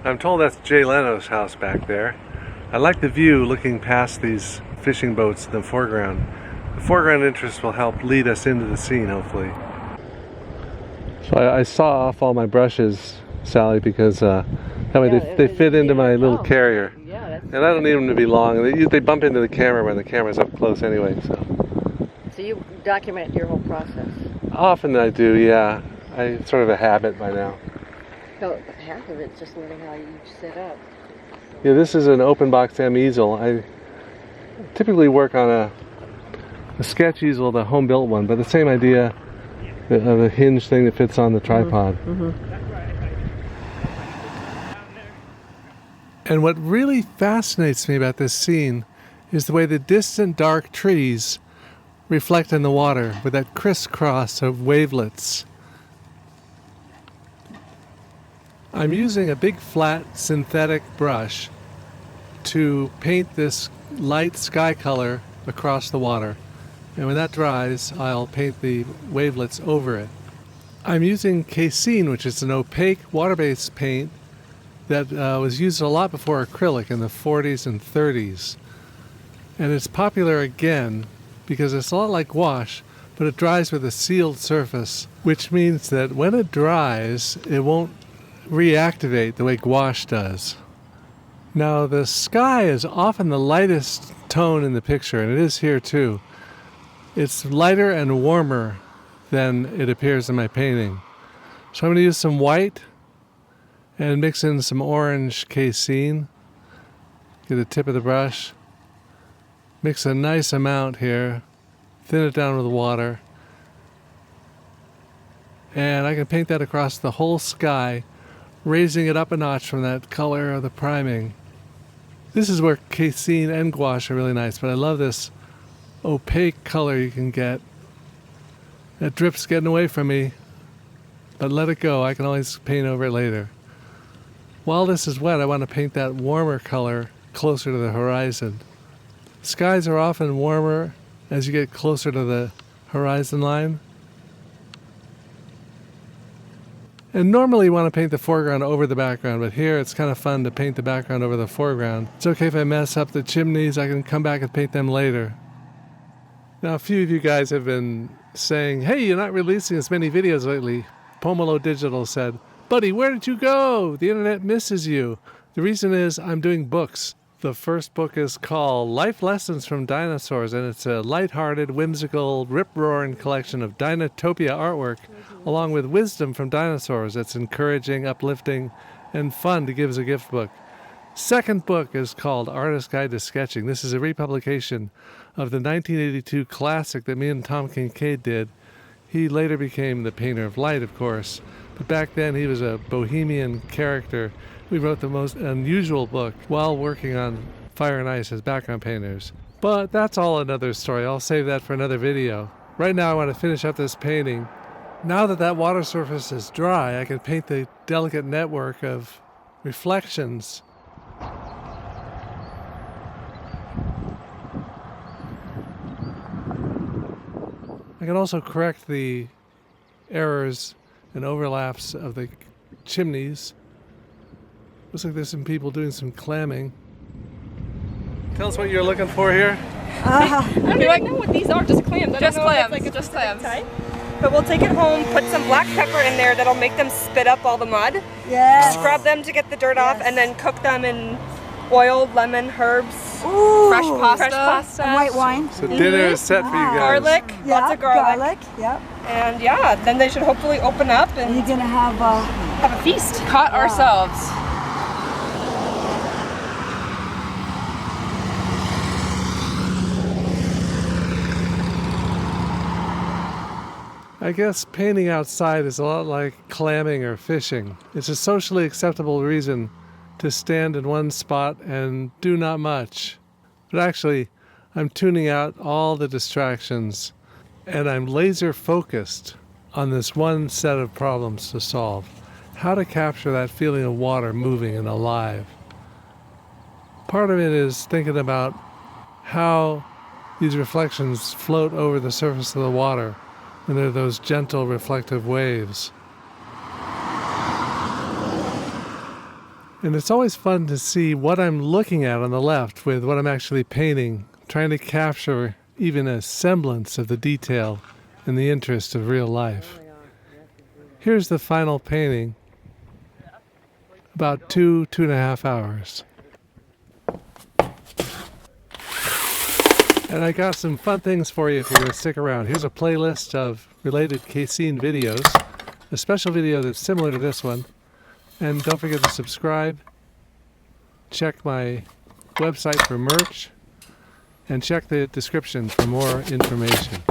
I'm told that's Jay Leno's house back there. I like the view looking past these fishing boats in the foreground. The foreground interest will help lead us into the scene, hopefully. So I saw off all my brushes, Sally, because that way they fit into my little carrier. Yeah, that's and I don't need them to be long. They bump into the camera when the camera's up close anyway. So you document your whole process? Often I do, yeah. It's sort of a habit by now. So half of it's just learning how you set up. Yeah, this is an open box M easel. I typically work on a sketch easel, the home built one, but the same idea of a hinge thing that fits on the tripod. And what really fascinates me about this scene is the way the distant dark trees reflect in the water with that crisscross of wavelets. I'm using a big flat synthetic brush to paint this light sky color across the water. And when that dries, I'll paint the wavelets over it. I'm using Casein, which is an opaque water-based paint that was used a lot before acrylic in the 40s and 30s. And it's popular again because it's a lot like gouache, but it dries with a sealed surface, which means that when it dries, it won't reactivate the way gouache does. Now, the sky is often the lightest tone in the picture, and it is here too. It's lighter and warmer than it appears in my painting. So I'm going to use some white and mix in some orange Casein. Get the tip of the brush. Mix a nice amount here. Thin it down with water. And I can paint that across the whole sky, raising it up a notch from that color of the priming. This is where Casein and gouache are really nice, but I love this opaque color you can get. That drip's getting away from me, but let it go. I can always paint over it later. While this is wet, I want to paint that warmer color closer to the horizon. Skies are often warmer as you get closer to the horizon line. And normally you want to paint the foreground over the background, but here it's kind of fun to paint the background over the foreground. It's okay if I mess up the chimneys, I can come back and paint them later. Now, a few of you guys have been saying, hey, you're not releasing as many videos lately. Pomelo Digital said, buddy, where did you go? The internet misses you. The reason is I'm doing books. The first book is called Life Lessons from Dinosaurs, and it's a lighthearted, whimsical, rip-roaring collection of Dinotopia artwork, along with wisdom from dinosaurs. It's encouraging, uplifting, and fun to give as a gift book. Second book is called Artist's Guide to Sketching. This is a republication of the 1982 classic that me and Tom Kincaid did. He later became the painter of light, of course, but back then he was a bohemian character. We wrote the most unusual book while working on Fire and Ice as background painters. But that's all another story. I'll save that for another video. Right now I want to finish up this painting. Now that that water surface is dry, I can paint the delicate network of reflections. I can also correct the errors and overlaps of the chimneys. Looks like there's some people doing some clamming. Tell us what you're looking for here. I don't even know what these are, just clams. Just clams, just clams. But we'll take it home, put some black pepper in there that'll make them spit up all the mud. Yes. Scrub them to get the dirt off, and then cook them in oil, lemon, herbs, Ooh. Fresh pasta. And white wine. So dinner is set for you guys. garlic, Yeah, lots of garlic. Yep. And yeah, then they should hopefully open up And and you're gonna have have a feast. Caught ourselves. I guess painting outside is a lot like clamming or fishing. It's a socially acceptable reason to stand in one spot and do not much. But actually, I'm tuning out all the distractions and I'm laser focused on this one set of problems to solve. How to capture that feeling of water moving and alive. Part of it is thinking about how these reflections float over the surface of the water. And there are those gentle reflective waves. And it's always fun to see what I'm looking at on the left with what I'm actually painting, trying to capture even a semblance of the detail in the interest of real life. Here's the final painting, about 2.5 hours. And I got some fun things for you if you're going to stick around. Here's a playlist of related Casein videos, a special video that's similar to this one. And don't forget to subscribe, check my website for merch, and check the description for more information.